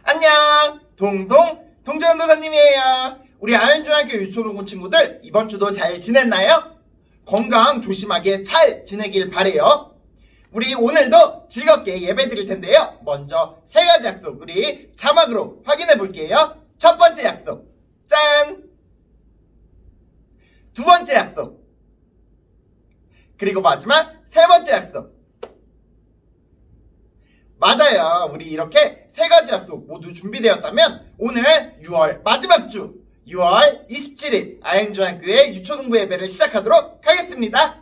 안녕! 동전도사님이에요. 우리 아현중학교 유초동군 친구들 이번 주도 잘 지냈나요? 건강 조심하게 잘 지내길 바래요. 우리 오늘도 즐겁게 예배 드릴 텐데요. 먼저 세 가지 약속 우리 자막으로 확인해 볼게요. 첫 번째 약속, 짠! 두 번째 약속, 그리고 마지막 세 번째 약속. 맞아요. 우리 이렇게 세 가지 약속 모두 준비되었다면 오늘 6월 마지막 주 6월 27일 아현중학교의 유초등부 예배를 시작하도록 하겠습니다.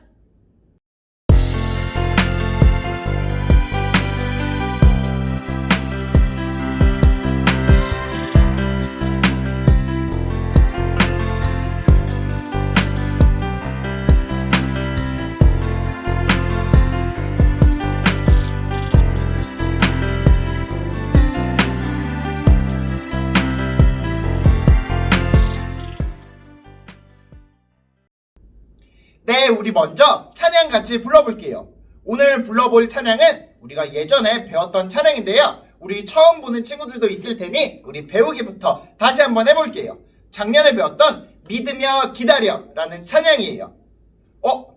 네, 우리 먼저 찬양 같이 불러볼게요. 오늘 불러볼 찬양은 우리가 예전에 배웠던 찬양인데요. 우리 처음 보는 친구들도 있을 테니 우리 배우기부터 다시 한번 해볼게요. 작년에 배웠던 믿으며 기다려 라는 찬양이에요.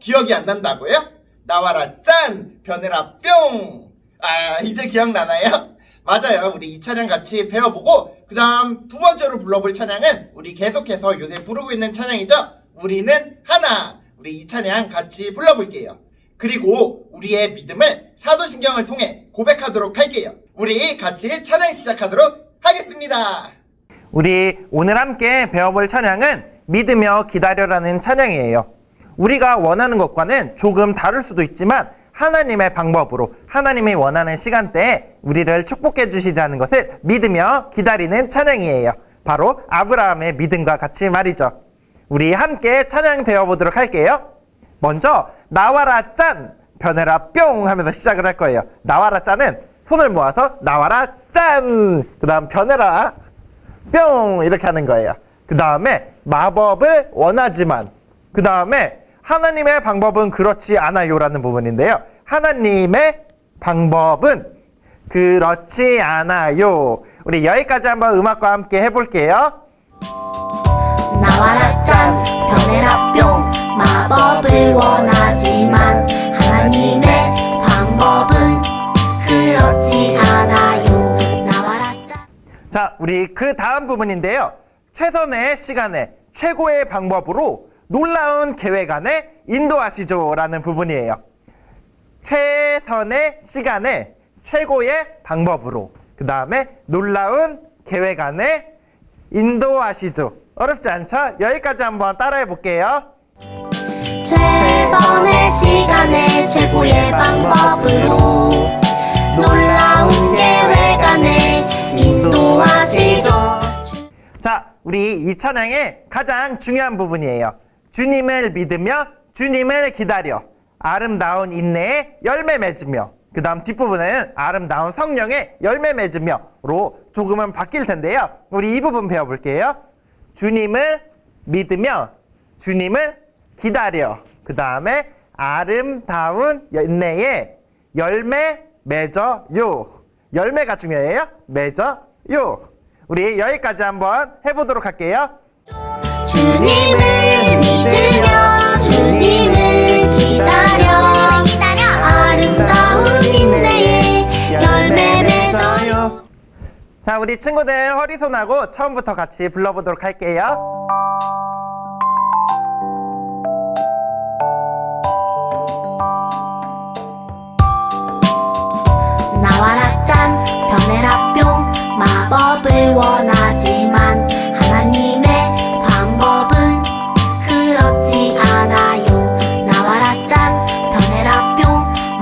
기억이 안 난다고요? 나와라 짠! 변해라 뿅! 이제 기억나나요? 맞아요. 우리 이 찬양 같이 배워보고 그 다음 두 번째로 불러볼 찬양은 우리 계속해서 요새 부르고 있는 찬양이죠. 우리는 하나! 우리 이 찬양 같이 불러볼게요. 그리고 우리의 믿음을 사도신경을 통해 고백하도록 할게요. 우리 같이 찬양 시작하도록 하겠습니다. 우리 오늘 함께 배워볼 찬양은 믿으며 기다려라는 찬양이에요. 우리가 원하는 것과는 조금 다를 수도 있지만 하나님의 방법으로 하나님이 원하는 시간대에 우리를 축복해 주시라는 것을 믿으며 기다리는 찬양이에요. 바로 아브라함의 믿음과 같이 말이죠. 우리 함께 찬양 배워보도록 할게요. 먼저 나와라 짠! 변해라 뿅! 하면서 시작을 할 거예요. 나와라 짠은 손을 모아서 나와라 짠! 그 다음 변해라 뿅! 이렇게 하는 거예요. 그 다음에 마법을 원하지만, 그 다음에 하나님의 방법은 그렇지 않아요 라는 부분인데요. 하나님의 방법은 그렇지 않아요. 우리 여기까지 한번 음악과 함께 해볼게요. 나와라 짠 변해라 뿅 마법을 원하지만 하나님의 방법은 그렇지 않아요. 나와라 짠. 자, 우리 그 다음 부분인데요. 최선의 시간에 최고의 방법으로 놀라운 계획 안에 인도하시죠 라는 부분이에요. 최선의 시간에 최고의 방법으로, 그 다음에 놀라운 계획 안에 인도하시죠. 어렵지 않죠? 여기까지 한번 따라해 볼게요. 최선의 시간에 최고의 방법으로 놀라운 계획 안에 인도하시죠. 자, 우리 이 찬양의 가장 중요한 부분이에요. 주님을 믿으며 주님을 기다려 아름다운 인내에 열매 맺으며, 그 다음 뒷부분에는 아름다운 성령의 열매 맺으며로 조금은 바뀔 텐데요. 우리 이 부분 배워볼게요. 주님을 믿으며 주님을 기다려, 그 다음에 아름다운 인내에 열매 맺어요. 열매가 중요해요. 맺어요. 우리 여기까지 한번 해보도록 할게요. 주님을 믿으며 주님을 기다려 아름다운 인내에 열매 맺어요. 자, 우리 친구들 허리손하고 처음부터 같이 불러보도록 할게요. 나와라 짠 변해라 뿅 마법을 원하지만 하나님의 방법은 그렇지 않아요. 나와라 짠 변해라 뿅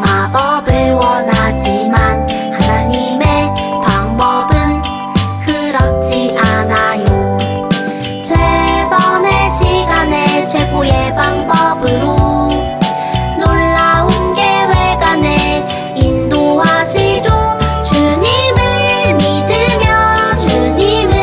마법을 원하지만 하나님의 방법은 그렇지 않아요. 최선의 시간에 최고의 방법으로 놀라운 계획 안에 인도하시죠. 주님을 믿으며 주님을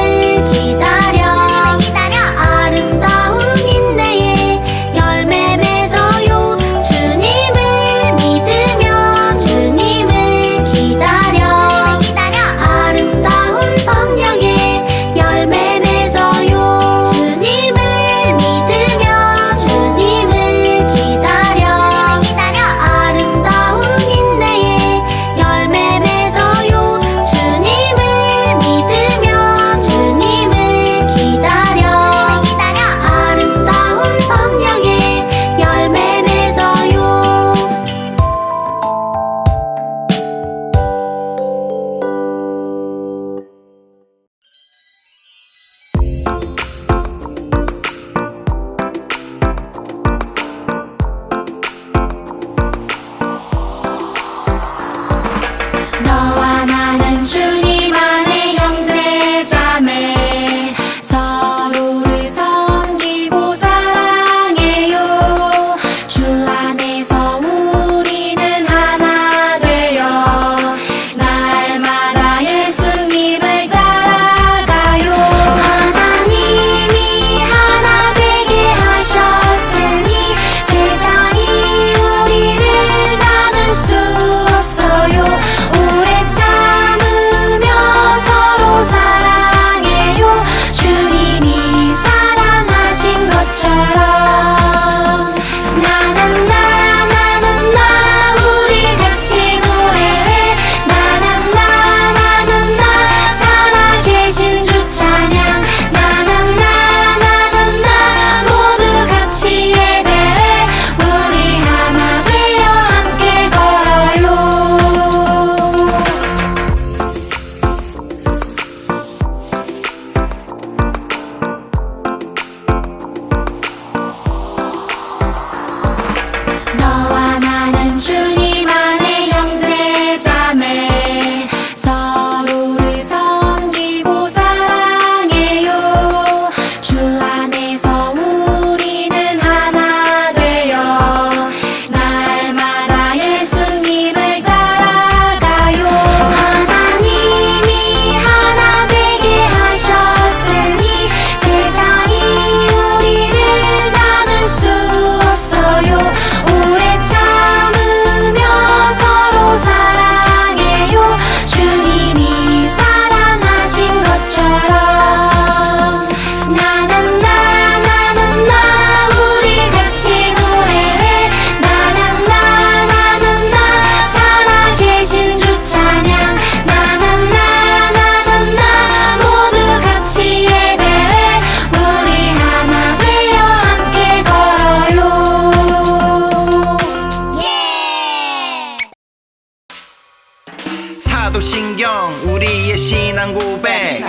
사도신경 우리의 신앙 고백.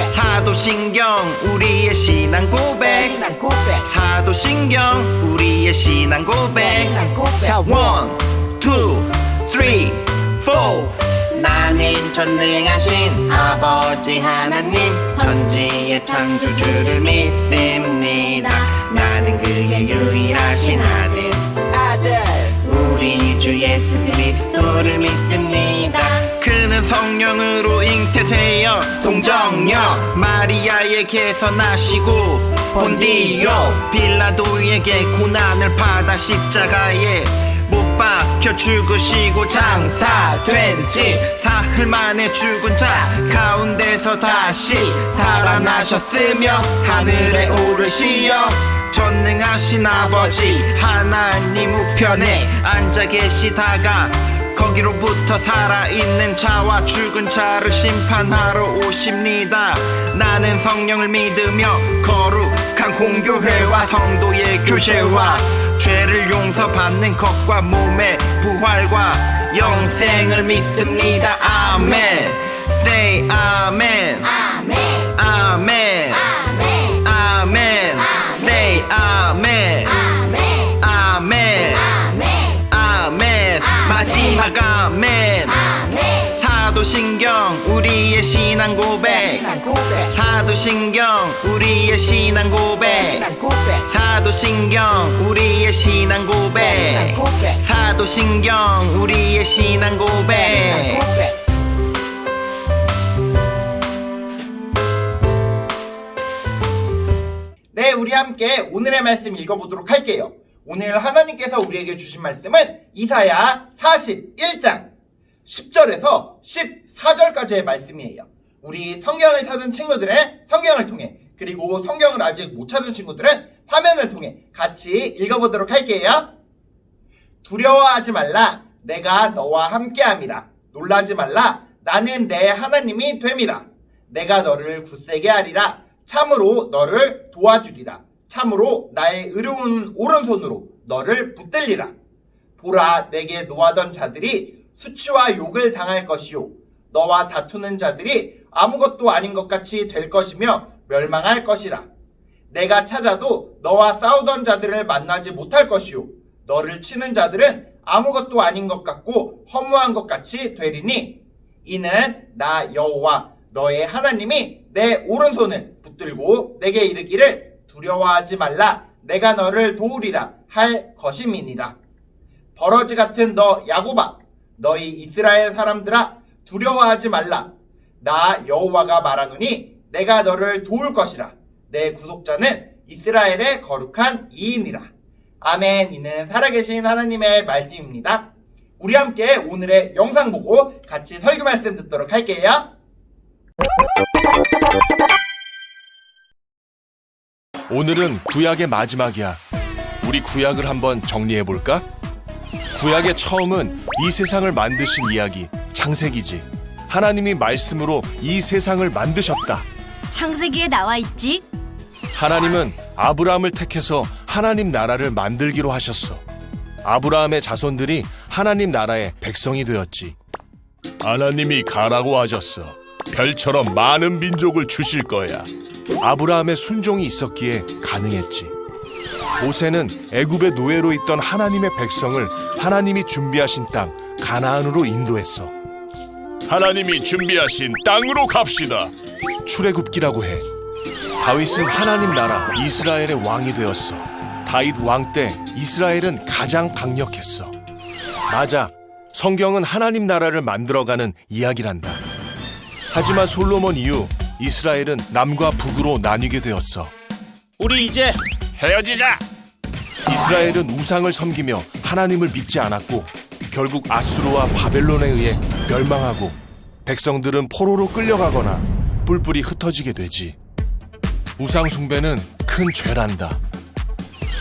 사도신경 우리의 신앙 고백. 사도신경 우리의 신앙 고백. 자, 1, 2, 3, 4. 나는 전능하신 아버지 하나님 천지의 창조주를 믿습니다. 나는 그의 유일하신 아들 우리 주 예수 그리스도를 믿습니다. 그는 성령으로 잉태되어 동정녀 마리아에게서 나시고 본디오 빌라도에게 고난을 받아 십자가에 못 박혀 죽으시고 장사된 지 사흘 만에 죽은 자 가운데서 다시 살아나셨으며 하늘에 오르시어 전능하신 아버지 하나님 우편에 앉아 계시다가 거기로부터 살아있는 자와 죽은 자를 심판하러 오십니다. 나는 성령을 믿으며 거룩한 공교회와 성도의 교제와 죄를 용서받는 것과 몸의 부활과 영생을 믿습니다. 아멘. Say 아멘. 아멘. 아멘. 아멘. 아멘. Say 아멘. 아멘. 아멘. 아멘. 아멘. 마지막 아멘. 아멘. 사도신경 우리의 신앙 고백. 사도신경 우리의 신앙 고백. 사도신경 우리의 신앙 고백. 사도신경 우리의 신앙 고백. 네, 우리 함께 오늘의 말씀 읽어보도록 할게요. 오늘 하나님께서 우리에게 주신 말씀은 이사야 41장 10절에서 14절까지의 말씀이에요. 우리 성경을 찾은 친구들은 성경을 통해, 그리고 성경을 아직 못 찾은 친구들은 화면을 통해 같이 읽어보도록 할게요. 두려워하지 말라. 내가 너와 함께함이라. 놀라지 말라. 나는 내 하나님이 됨이라. 내가 너를 굳세게 하리라. 참으로 너를 도와주리라. 참으로 나의 의로운 오른손으로 너를 붙들리라. 보라, 내게 노하던 자들이 수치와 욕을 당할 것이요 너와 다투는 자들이 아무것도 아닌 것 같이 될 것이며 멸망할 것이라. 내가 찾아도 너와 싸우던 자들을 만나지 못할 것이요 너를 치는 자들은 아무것도 아닌 것 같고 허무한 것 같이 되리니 이는 나 여호와 너의 하나님이 내 오른손을 붙들고 내게 이르기를 두려워하지 말라. 내가 너를 도우리라 할 것임이니라. 버러지 같은 너 야곱아, 너희 이스라엘 사람들아, 두려워하지 말라. 나 여호와가 말하노니 내가 너를 도울 것이라. 내 구속자는 이스라엘의 거룩한 이인이라. 아멘. 이는 살아계신 하나님의 말씀입니다. 우리 함께 오늘의 영상 보고 같이 설교 말씀 듣도록 할게요. 오늘은 구약의 마지막이야. 우리 구약을 한번 정리해볼까? 구약의 처음은 이 세상을 만드신 이야기, 창세기지. 하나님이 말씀으로 이 세상을 만드셨다. 창세기에 나와 있지? 하나님은 아브라함을 택해서 하나님 나라를 만들기로 하셨어. 아브라함의 자손들이 하나님 나라의 백성이 되었지. 하나님이 가라고 하셨어. 별처럼 많은 민족을 주실 거야. 아브라함의 순종이 있었기에 가능했지. 모세는 애굽의 노예로 있던 하나님의 백성을 하나님이 준비하신 땅 가나안으로 인도했어. 하나님이 준비하신 땅으로 갑시다. 출애굽기라고 해. 다윗은 하나님 나라 이스라엘의 왕이 되었어. 다윗 왕 때 이스라엘은 가장 강력했어. 맞아. 성경은 하나님 나라를 만들어가는 이야기란다. 하지만 솔로몬 이후 이스라엘은 남과 북으로 나뉘게 되었어. 우리 이제 헤어지자! 이스라엘은 우상을 섬기며 하나님을 믿지 않았고 결국 아수르와 바벨론에 의해 멸망하고 백성들은 포로로 끌려가거나 뿔뿔이 흩어지게 되지. 우상 숭배는 큰 죄란다.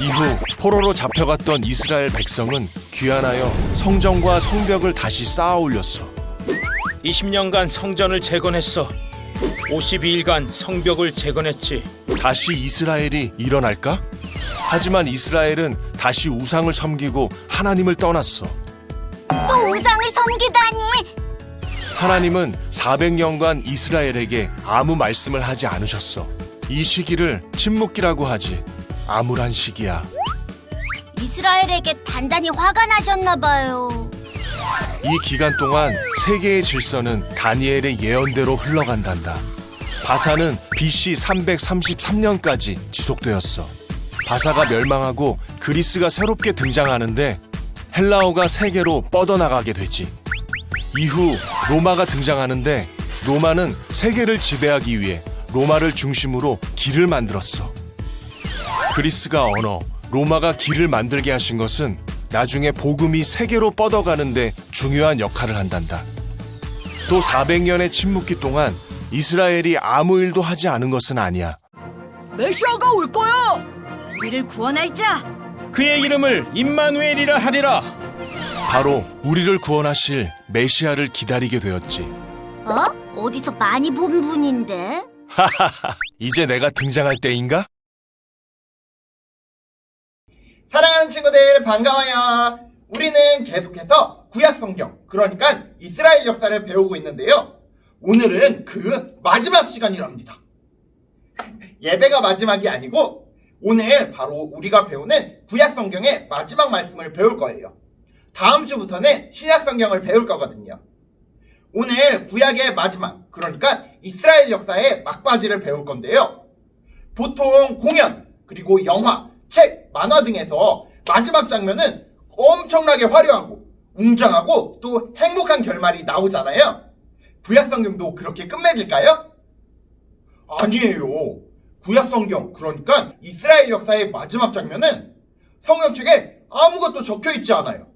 이후 포로로 잡혀갔던 이스라엘 백성은 귀환하여 성전과 성벽을 다시 쌓아 올렸어. 20년간 성전을 재건했어. 52일간 성벽을 재건했지. 다시 이스라엘이 일어날까? 하지만 이스라엘은 다시 우상을 섬기고 하나님을 떠났어. 또 우상을 섬기다니! 하나님은 400년간 이스라엘에게 아무 말씀을 하지 않으셨어. 이 시기를 침묵기라고 하지. 암울한 시기야. 이스라엘에게 단단히 화가 나셨나 봐요. 이 기간 동안 세계의 질서는 다니엘의 예언대로 흘러간단다. 바사는 BC 333년까지 지속되었어. 바사가 멸망하고 그리스가 새롭게 등장하는데 헬라어가 세계로 뻗어나가게 되지. 이후 로마가 등장하는데 로마는 세계를 지배하기 위해 로마를 중심으로 길을 만들었어. 그리스가 언어, 로마가 길을 만들게 하신 것은 나중에 복음이 세계로 뻗어가는데 중요한 역할을 한단다. 또 400년의 침묵기 동안 이스라엘이 아무 일도 하지 않은 것은 아니야. 메시아가 올 거야. 우리를 구원할 자. 그의 이름을 임마누엘이라 하리라. 바로 우리를 구원하실 메시아를 기다리게 되었지. 어디서 많이 본 분인데? 이제 내가 등장할 때인가? 사랑하는 친구들 반가워요. 우리는 계속해서 구약성경, 그러니까 이스라엘 역사를 배우고 있는데요. 오늘은 그 마지막 시간이랍니다. 예배가 마지막이 아니고 오늘 바로 우리가 배우는 구약성경의 마지막 말씀을 배울 거예요. 다음 주부터는 신약성경을 배울 거거든요. 오늘 구약의 마지막, 그러니까 이스라엘 역사의 막바지를 배울 건데요. 보통 공연, 그리고 영화, 책, 만화 등에서 마지막 장면은 엄청나게 화려하고 웅장하고 또 행복한 결말이 나오잖아요. 구약성경도 그렇게 끝맺을까요? 아니에요. 구약성경, 그러니까 이스라엘 역사의 마지막 장면은 성경책에 아무것도 적혀있지 않아요.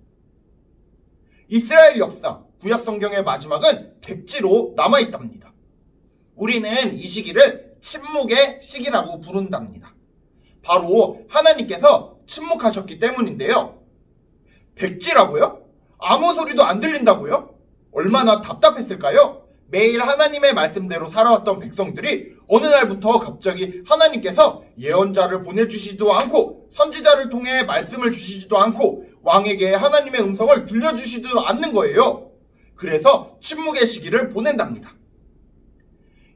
이스라엘 역사, 구약성경의 마지막은 백지로 남아있답니다. 우리는 이 시기를 침묵의 시기라고 부른답니다. 바로 하나님께서 침묵하셨기 때문인데요. 백지라고요? 아무 소리도 안 들린다고요? 얼마나 답답했을까요? 매일 하나님의 말씀대로 살아왔던 백성들이 어느 날부터 갑자기 하나님께서 예언자를 보내주시지도 않고 선지자를 통해 말씀을 주시지도 않고 왕에게 하나님의 음성을 들려주시지도 않는 거예요. 그래서 침묵의 시기를 보낸답니다.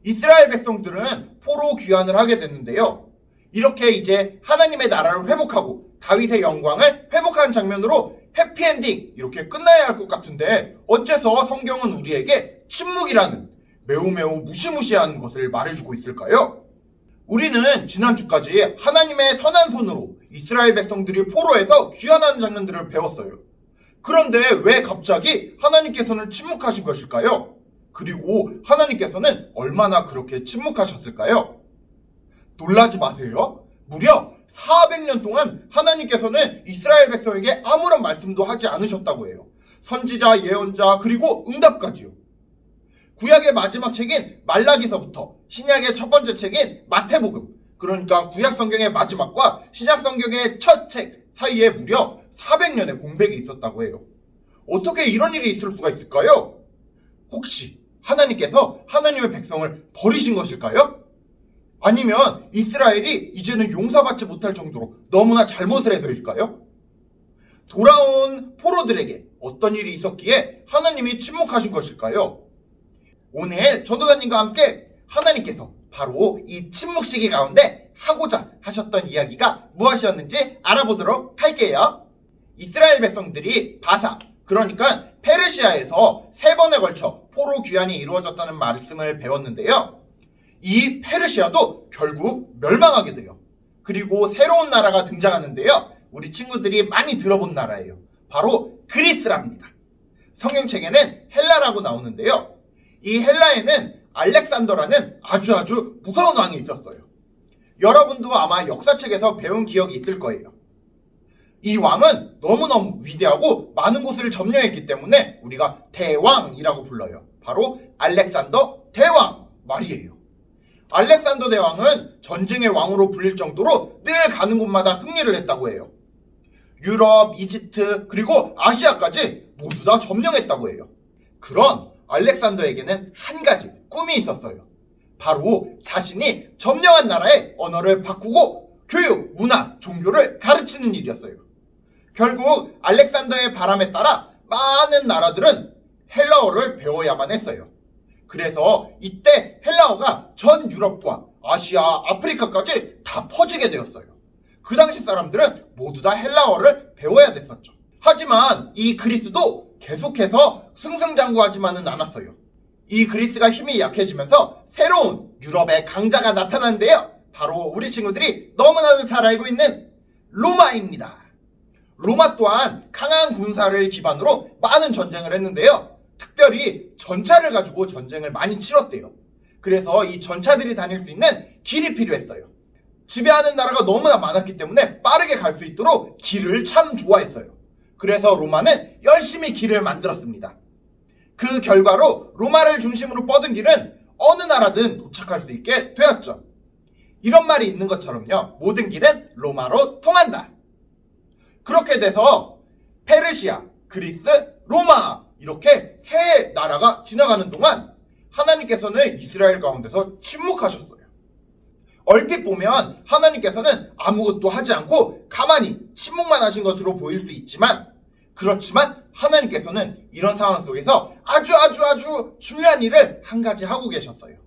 이스라엘 백성들은 포로 귀환을 하게 됐는데요. 이렇게 이제 하나님의 나라를 회복하고 다윗의 영광을 회복하는 장면으로 해피엔딩 이렇게 끝나야 할 것 같은데 어째서 성경은 우리에게 침묵이라는 매우 무시무시한 것을 말해주고 있을까요? 우리는 지난주까지 하나님의 선한 손으로 이스라엘 백성들이 포로에서 귀환하는 장면들을 배웠어요. 그런데 왜 갑자기 하나님께서는 침묵하신 것일까요? 그리고 하나님께서는 얼마나 그렇게 침묵하셨을까요? 놀라지 마세요. 무려 400년 동안 하나님께서는 이스라엘 백성에게 아무런 말씀도 하지 않으셨다고 해요. 선지자, 예언자, 그리고 응답까지요. 구약의 마지막 책인 말라기서부터 신약의 첫 번째 책인 마태복음, 그러니까 구약 성경의 마지막과 신약 성경의 첫 책 사이에 무려 400년의 공백이 있었다고 해요. 어떻게 이런 일이 있을 수가 있을까요? 혹시 하나님께서 하나님의 백성을 버리신 것일까요? 아니면 이스라엘이 이제는 용서받지 못할 정도로 너무나 잘못을 해서일까요? 돌아온 포로들에게 어떤 일이 있었기에 하나님이 침묵하신 것일까요? 오늘 전도사님과 함께 하나님께서 바로 이 침묵 시기 가운데 하고자 하셨던 이야기가 무엇이었는지 알아보도록 할게요. 이스라엘 백성들이 바사, 그러니까 페르시아에서 3번에 걸쳐 포로 귀환이 이루어졌다는 말씀을 배웠는데요. 이 페르시아도 결국 멸망하게 돼요. 그리고 새로운 나라가 등장하는데요. 우리 친구들이 많이 들어본 나라예요. 바로 그리스랍니다. 성경책에는 헬라라고 나오는데요. 이 헬라에는 알렉산더라는 아주 무서운 왕이 있었어요. 여러분도 아마 역사책에서 배운 기억이 있을 거예요. 이 왕은 너무너무 위대하고 많은 곳을 점령했기 때문에 우리가 대왕이라고 불러요. 바로 알렉산더 대왕 말이에요. 알렉산더 대왕은 전쟁의 왕으로 불릴 정도로 늘 가는 곳마다 승리를 했다고 해요. 유럽, 이집트, 그리고 아시아까지 모두 다 점령했다고 해요. 그런 알렉산더에게는 한 가지 꿈이 있었어요. 바로 자신이 점령한 나라의 언어를 바꾸고 교육, 문화, 종교를 가르치는 일이었어요. 결국 알렉산더의 바람에 따라 많은 나라들은 헬라어를 배워야만 했어요. 그래서 이때 헬라어가 전 유럽과 아시아, 아프리카까지 다 퍼지게 되었어요. 그 당시 사람들은 모두 다 헬라어를 배워야 됐었죠. 하지만 이 그리스도 계속해서 승승장구하지만은 않았어요. 이 그리스가 힘이 약해지면서 새로운 유럽의 강자가 나타났는데요. 바로 우리 친구들이 너무나도 잘 알고 있는 로마입니다. 로마 또한 강한 군사를 기반으로 많은 전쟁을 했는데요. 특별히 전차를 가지고 전쟁을 많이 치렀대요. 그래서 이 전차들이 다닐 수 있는 길이 필요했어요. 지배하는 나라가 너무나 많았기 때문에 빠르게 갈 수 있도록 길을 참 좋아했어요. 그래서 로마는 열심히 길을 만들었습니다. 그 결과로 로마를 중심으로 뻗은 길은 어느 나라든 도착할 수 있게 되었죠. 이런 말이 있는 것처럼요. 모든 길은 로마로 통한다. 그렇게 돼서 페르시아, 그리스, 로마 이렇게 세 나라가 지나가는 동안 하나님께서는 이스라엘 가운데서 침묵하셨어요. 얼핏 보면 하나님께서는 아무것도 하지 않고 가만히 침묵만 하신 것으로 보일 수 있지만, 그렇지만 하나님께서는 이런 상황 속에서 아주 중요한 일을 한 가지 하고 계셨어요.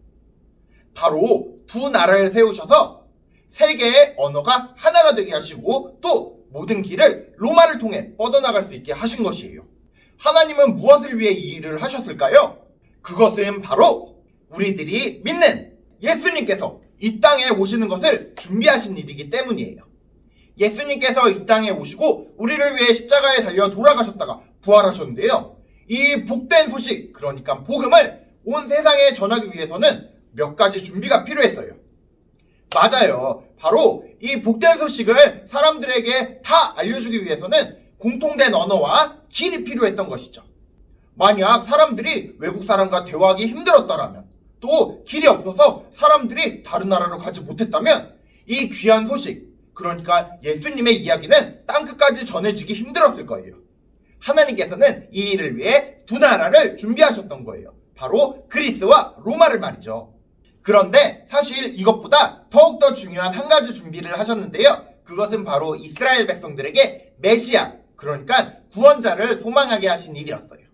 바로 두 나라를 세우셔서 세계의 언어가 하나가 되게 하시고 또 모든 길을 로마를 통해 뻗어나갈 수 있게 하신 것이에요. 하나님은 무엇을 위해 이 일을 하셨을까요? 그것은 바로 우리들이 믿는 예수님께서 이 땅에 오시는 것을 준비하신 일이기 때문이에요. 예수님께서 이 땅에 오시고 우리를 위해 십자가에 달려 돌아가셨다가 부활하셨는데요. 이 복된 소식, 그러니까 복음을 온 세상에 전하기 위해서는 몇 가지 준비가 필요했어요. 맞아요. 바로 이 복된 소식을 사람들에게 다 알려주기 위해서는 공통된 언어와 길이 필요했던 것이죠. 만약 사람들이 외국 사람과 대화하기 힘들었다라면, 또 길이 없어서 사람들이 다른 나라로 가지 못했다면 이 귀한 소식, 그러니까 예수님의 이야기는 땅끝까지 전해지기 힘들었을 거예요. 하나님께서는 이 일을 위해 두 나라를 준비하셨던 거예요. 바로 그리스와 로마를 말이죠. 그런데 사실 이것보다 더욱더 중요한 한 가지 준비를 하셨는데요. 그것은 바로 이스라엘 백성들에게 메시아, 그러니까 구원자를 소망하게 하신 일이었어요.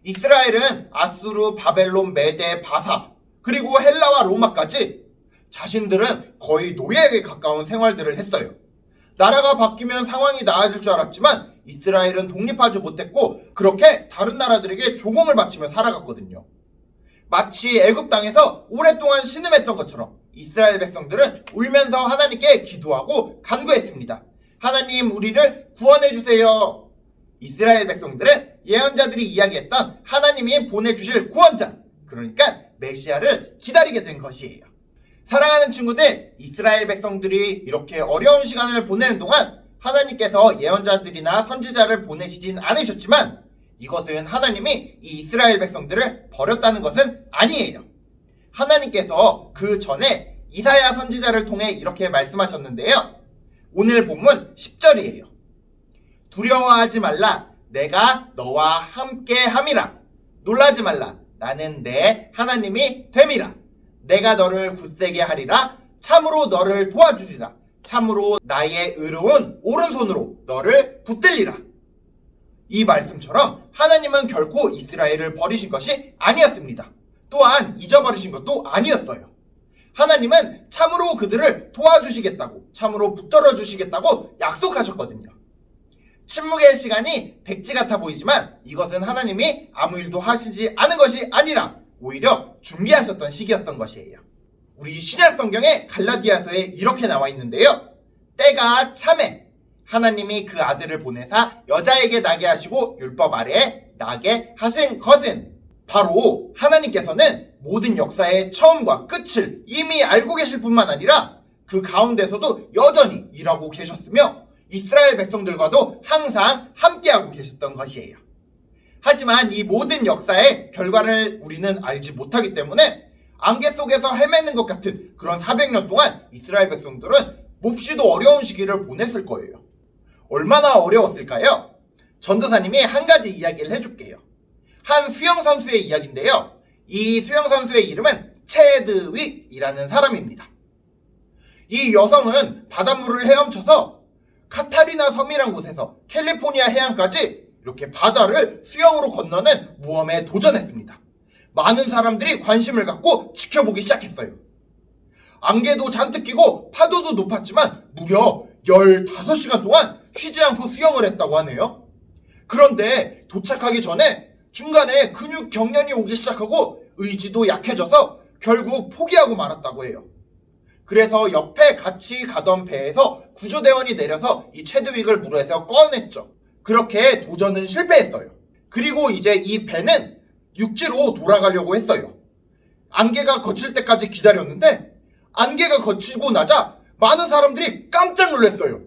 이스라엘은 아수르, 바벨론, 메데, 바사, 그리고 헬라와 로마까지 자신들은 거의 노예에 가까운 생활들을 했어요. 나라가 바뀌면 상황이 나아질 줄 알았지만 이스라엘은 독립하지 못했고 그렇게 다른 나라들에게 조공을 바치며 살아갔거든요. 마치 애굽 땅에서 오랫동안 신음했던 것처럼 이스라엘 백성들은 울면서 하나님께 기도하고 간구했습니다. 하나님, 우리를 구원해 주세요. 이스라엘 백성들은 예언자들이 이야기했던 하나님이 보내주실 구원자, 그러니까 메시아를 기다리게 된 것이에요. 사랑하는 친구들, 이스라엘 백성들이 이렇게 어려운 시간을 보내는 동안 하나님께서 예언자들이나 선지자를 보내시진 않으셨지만 이것은 하나님이 이 이스라엘 백성들을 버렸다는 것은 아니에요. 하나님께서 그 전에 이사야 선지자를 통해 이렇게 말씀하셨는데요. 오늘 본문 10절이에요. 두려워하지 말라, 내가 너와 함께 함이라. 놀라지 말라, 나는 내 하나님이 됨이라. 내가 너를 굳세게 하리라. 참으로 너를 도와주리라. 참으로 나의 의로운 오른손으로 너를 붙들리라. 이 말씀처럼 하나님은 결코 이스라엘을 버리신 것이 아니었습니다. 또한 잊어버리신 것도 아니었어요. 하나님은 참으로 그들을 도와주시겠다고, 참으로 붙들어 주시겠다고 약속하셨거든요. 침묵의 시간이 백지 같아 보이지만 이것은 하나님이 아무 일도 하시지 않은 것이 아니라 오히려 준비하셨던 시기였던 것이에요. 우리 신약 성경에 갈라디아서에 이렇게 나와 있는데요. 때가 참에 하나님이 그 아들을 보내사 여자에게 나게 하시고 율법 아래에 나게 하신 것은, 바로 하나님께서는 모든 역사의 처음과 끝을 이미 알고 계실 뿐만 아니라 그 가운데서도 여전히 일하고 계셨으며 이스라엘 백성들과도 항상 함께하고 계셨던 것이에요. 하지만 이 모든 역사의 결과를 우리는 알지 못하기 때문에 안개 속에서 헤매는 것 같은 그런 400년 동안 이스라엘 백성들은 몹시도 어려운 시기를 보냈을 거예요. 얼마나 어려웠을까요? 전도사님이 한 가지 이야기를 해줄게요. 한 수영선수의 이야기인데요. 이 수영선수의 이름은 체드윅이라는 사람입니다. 이 여성은 바닷물을 헤엄쳐서 카타리나 섬이란 곳에서 캘리포니아 해안까지 이렇게 바다를 수영으로 건너는 모험에 도전했습니다. 많은 사람들이 관심을 갖고 지켜보기 시작했어요. 안개도 잔뜩 끼고 파도도 높았지만 무려 15시간 동안 쉬지 않고 수영을 했다고 하네요. 그런데 도착하기 전에 중간에 근육 경련이 오기 시작하고 의지도 약해져서 결국 포기하고 말았다고 해요. 그래서 옆에 같이 가던 배에서 구조대원이 내려서 이 체드윅을 물에서 꺼냈죠. 그렇게 도전은 실패했어요. 그리고 이제 이 배는 육지로 돌아가려고 했어요. 안개가 거칠 때까지 기다렸는데 안개가 거치고 나자 많은 사람들이 깜짝 놀랐어요.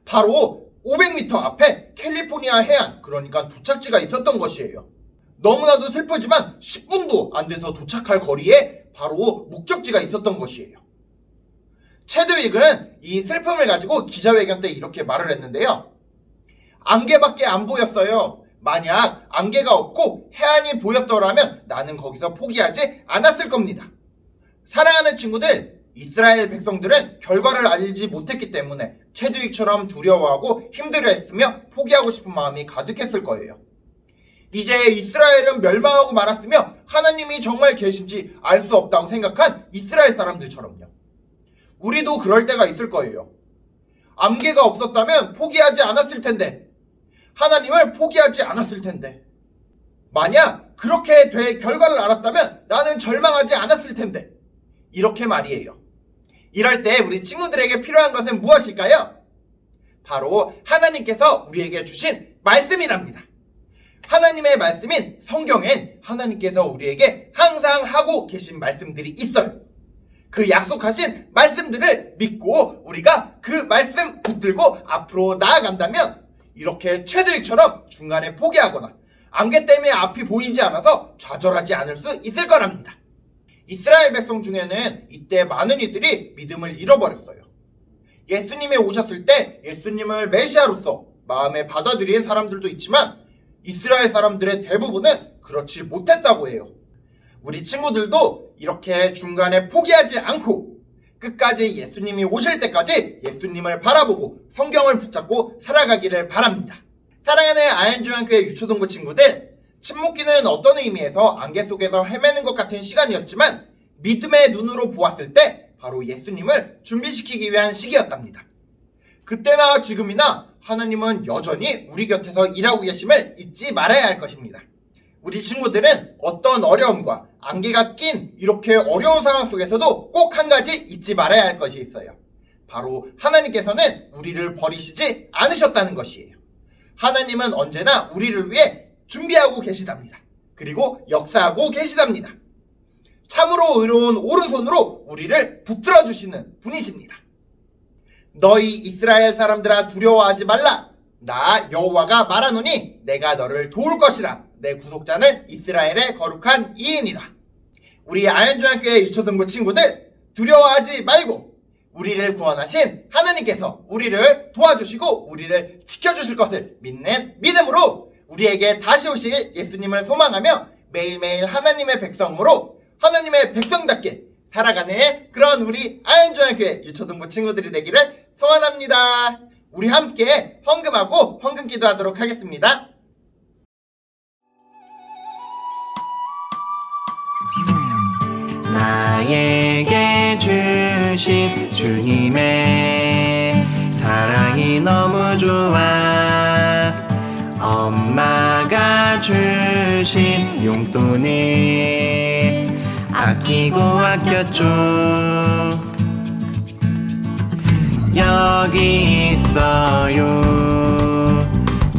바로 500m 앞에 캘리포니아 해안, 그러니까 도착지가 있었던 것이에요. 너무나도 슬프지만 10분도 안 돼서 도착할 거리에 바로 목적지가 있었던 것이에요. 체드윅은 이 슬픔을 가지고 기자회견 때 이렇게 말을 했는데요. 안개밖에 안 보였어요. 만약 안개가 없고 해안이 보였더라면 나는 거기서 포기하지 않았을 겁니다. 사랑하는 친구들, 이스라엘 백성들은 결과를 알지 못했기 때문에 체드윅처럼 두려워하고 힘들어했으며 포기하고 싶은 마음이 가득했을 거예요. 이제 이스라엘은 멸망하고 말았으며 하나님이 정말 계신지 알 수 없다고 생각한 이스라엘 사람들처럼요. 우리도 그럴 때가 있을 거예요. 안개가 없었다면 포기하지 않았을 텐데, 하나님을 포기하지 않았을 텐데, 만약 그렇게 될 결과를 알았다면 나는 절망하지 않았을 텐데, 이렇게 말이에요. 이럴 때 우리 친구들에게 필요한 것은 무엇일까요? 바로 하나님께서 우리에게 주신 말씀이랍니다. 하나님의 말씀인 성경엔 하나님께서 우리에게 항상 하고 계신 말씀들이 있어요. 그 약속하신 말씀들을 믿고 우리가 그 말씀 붙들고 앞으로 나아간다면 이렇게 체드윅처럼 중간에 포기하거나 안개 때문에 앞이 보이지 않아서 좌절하지 않을 수 있을 거랍니다. 이스라엘 백성 중에는 이때 많은 이들이 믿음을 잃어버렸어요. 예수님이 오셨을 때 예수님을 메시아로서 마음에 받아들인 사람들도 있지만 이스라엘 사람들의 대부분은 그렇지 못했다고 해요. 우리 친구들도 이렇게 중간에 포기하지 않고 끝까지 예수님이 오실 때까지 예수님을 바라보고 성경을 붙잡고 살아가기를 바랍니다. 사랑하는 아현중학교의 유초등부 친구들, 침묵기는 어떤 의미에서 안개 속에서 헤매는 것 같은 시간이었지만 믿음의 눈으로 보았을 때 바로 예수님을 준비시키기 위한 시기였답니다. 그때나 지금이나 하나님은 여전히 우리 곁에서 일하고 계심을 잊지 말아야 할 것입니다. 우리 친구들은 어떤 어려움과 안개가 낀 이렇게 어려운 상황 속에서도 꼭 한 가지 잊지 말아야 할 것이 있어요. 바로 하나님께서는 우리를 버리시지 않으셨다는 것이에요. 하나님은 언제나 우리를 위해 준비하고 계시답니다. 그리고 역사하고 계시답니다. 참으로 의로운 오른손으로 우리를 붙들어 주시는 분이십니다. 너희 이스라엘 사람들아 두려워하지 말라. 나 여호와가 말하노니 내가 너를 도울 것이라. 내 구속자는 이스라엘의 거룩한 이인이라. 우리 아현중학교의 유초등부 친구들, 두려워하지 말고 우리를 구원하신 하나님께서 우리를 도와주시고 우리를 지켜주실 것을 믿는 믿음으로 우리에게 다시 오실 예수님을 소망하며 매일매일 하나님의 백성으로 하나님의 백성답게 살아가는 그런 우리 아현중학교의 유초등부 친구들이 되기를 소원합니다. 우리 함께 헌금하고 헌금 기도하도록 하겠습니다. 나에게 주신 주님의 사랑이 너무 좋아. 엄마가 주신 용돈을 아끼고 아꼈죠. 여기 있어요.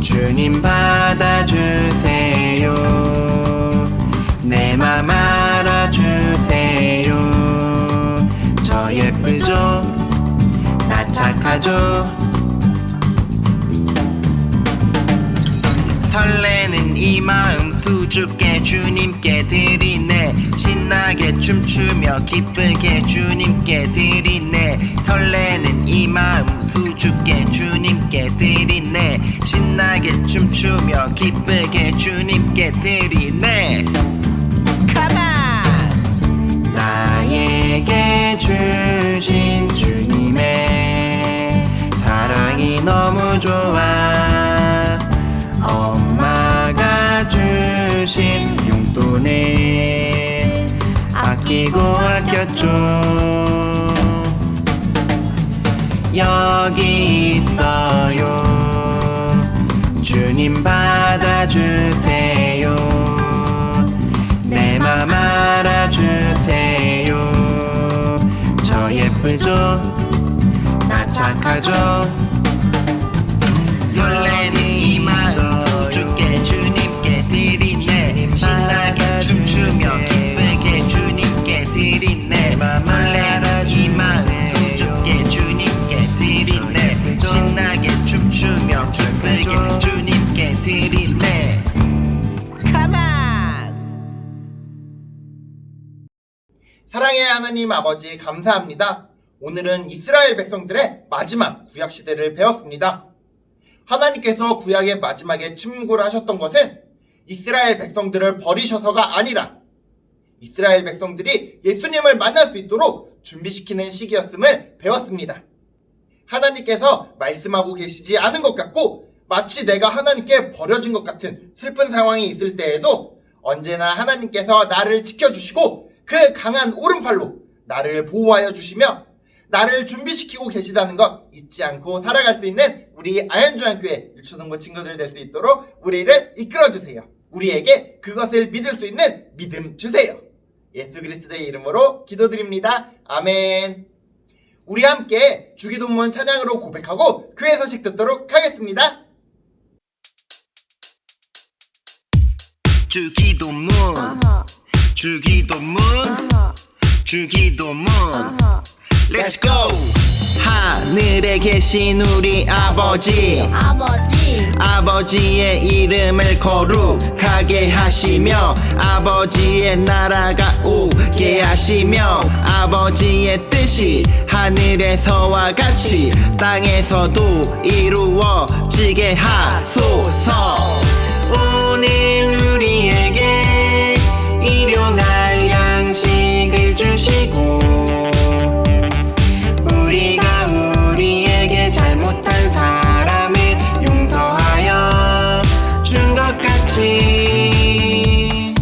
주님 받아주세요. 내 맘 알아주세요. 저 예쁘죠? 나 착하죠? 설레는 이 마음 수줍게 주님께 드리네. 신나게 춤추며 기쁘게 주님께 드리네. 설레는 이 마음 수줍게 주님께 드리네. 신나게 춤추며 기쁘게 주님께 드리네. Come on! 나에게 주신 주님의 사랑이 너무 좋아. 엄마 착하죠. 설레는 이 마음 주께 주님께 드리네. 신나게 춤추며 기쁘게 주님께 드리네. 설레는 이 마음 주께 주님께 드리네. 신나게 춤추며 기쁘게 주님께 드리네. 사랑의 하나님 아버지 감사합니다. 오늘은 이스라엘 백성들의 마지막 구약 시대를 배웠습니다. 하나님께서 구약의 마지막에 침묵을 하셨던 것은 이스라엘 백성들을 버리셔서가 아니라 이스라엘 백성들이 예수님을 만날 수 있도록 준비시키는 시기였음을 배웠습니다. 하나님께서 말씀하고 계시지 않은 것 같고 마치 내가 하나님께 버려진 것 같은 슬픈 상황이 있을 때에도 언제나 하나님께서 나를 지켜주시고 그 강한 오른팔로 나를 보호하여 주시며 나를 준비시키고 계시다는 것 잊지 않고 살아갈 수 있는 우리 아현중학교의 유초등부 친구들 될 수 있도록 우리를 이끌어주세요. 우리에게 그것을 믿을 수 있는 믿음 주세요. 예수 그리스도의 이름으로 기도드립니다. 아멘. 우리 함께 주기도문 찬양으로 고백하고 교회 소식 듣도록 하겠습니다. 주기도문 주기도문 주기도문 Let's go! 하늘에 계신 우리 아버지 아버지의 이름을 거룩하게 하시며 아버지의 나라가 오게 하시며 아버지의 뜻이 하늘에서와 같이 땅에서도 이루어지게 하소서. 오늘 우리에게 일용할 양식을 주시고 우리가 우리에게 잘못한 사람을 용서하여 준 것 같이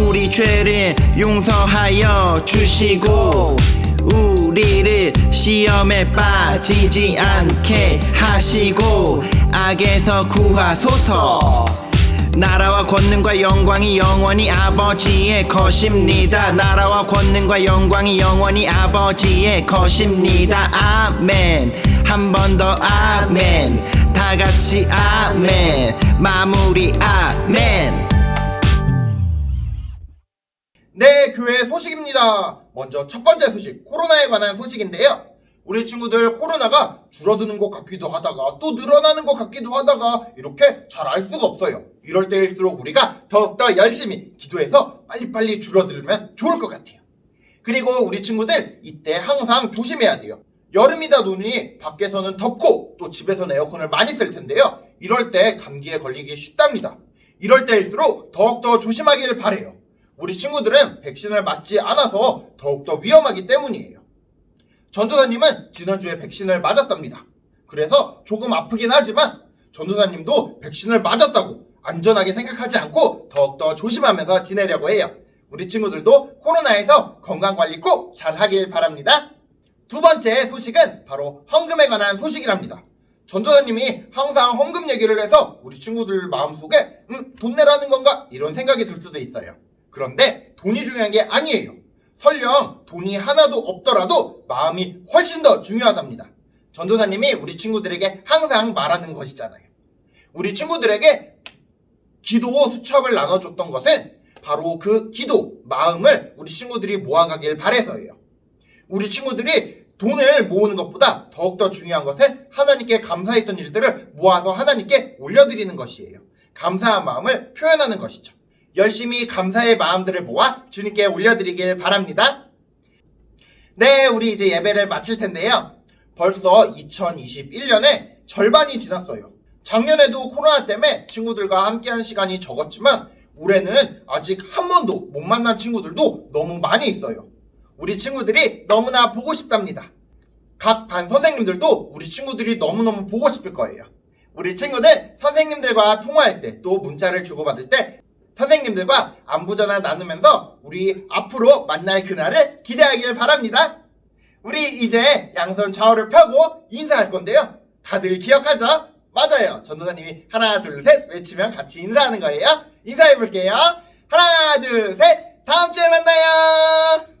우리 죄를 용서하여 주시고 우리를 시험에 빠지지 않게 하시고 악에서 구하소서. 나라와 권능과 영광이 영원히 아버지의 것입니다. 나라와 권능과 영광이 영원히 아버지의 것입니다. 아멘. 한 번 더 아멘. 다 같이 아멘. 마무리 아멘. 네, 교회 소식입니다. 먼저 첫 번째 소식, 코로나에 관한 소식인데요. 우리 친구들 코로나가 줄어드는 것 같기도 하다가 또 늘어나는 것 같기도 하다가 이렇게 잘 알 수가 없어요. 이럴 때일수록 우리가 더욱더 열심히 기도해서 빨리빨리 줄어들면 좋을 것 같아요. 그리고 우리 친구들 이때 항상 조심해야 돼요. 여름이다 보니 밖에서는 덥고 또 집에서는 에어컨을 많이 쓸 텐데요. 이럴 때 감기에 걸리기 쉽답니다. 이럴 때일수록 더욱더 조심하길 바래요. 우리 친구들은 백신을 맞지 않아서 더욱더 위험하기 때문이에요. 전도사님은 지난주에 백신을 맞았답니다. 그래서 조금 아프긴 하지만 전도사님도 백신을 맞았다고 안전하게 생각하지 않고 더욱더 조심하면서 지내려고 해요. 우리 친구들도 코로나에서 건강관리 꼭 잘하길 바랍니다. 두 번째 소식은 바로 헌금에 관한 소식이랍니다. 전도사님이 항상 헌금 얘기를 해서 우리 친구들 마음속에 돈 내라는 건가? 이런 생각이 들 수도 있어요. 그런데 돈이 중요한 게 아니에요. 설령 돈이 하나도 없더라도 마음이 훨씬 더 중요하답니다. 전도사님이 우리 친구들에게 항상 말하는 것이잖아요. 우리 친구들에게 기도 수첩을 나눠줬던 것은 바로 그 기도, 마음을 우리 친구들이 모아가길 바래서예요. 우리 친구들이 돈을 모으는 것보다 더욱더 중요한 것은 하나님께 감사했던 일들을 모아서 하나님께 올려드리는 것이에요. 감사한 마음을 표현하는 것이죠. 열심히 감사의 마음들을 모아 주님께 올려드리길 바랍니다. 네, 우리 이제 예배를 마칠 텐데요. 벌써 2021년에 절반이 지났어요. 작년에도 코로나 때문에 친구들과 함께한 시간이 적었지만 올해는 아직 한 번도 못 만난 친구들도 너무 많이 있어요. 우리 친구들이 너무나 보고 싶답니다. 각 반 선생님들도 우리 친구들이 너무너무 보고 싶을 거예요. 우리 친구들 선생님들과 통화할 때 또 문자를 주고받을 때 선생님들과 안부전화 나누면서 우리 앞으로 만날 그날을 기대하길 바랍니다. 우리 이제 양손 좌우를 펴고 인사할 건데요. 다들 기억하죠? 맞아요. 전도사님이 하나 둘 셋 외치면 같이 인사하는 거예요. 인사해 볼게요. 하나 둘 셋 다음 주에 만나요.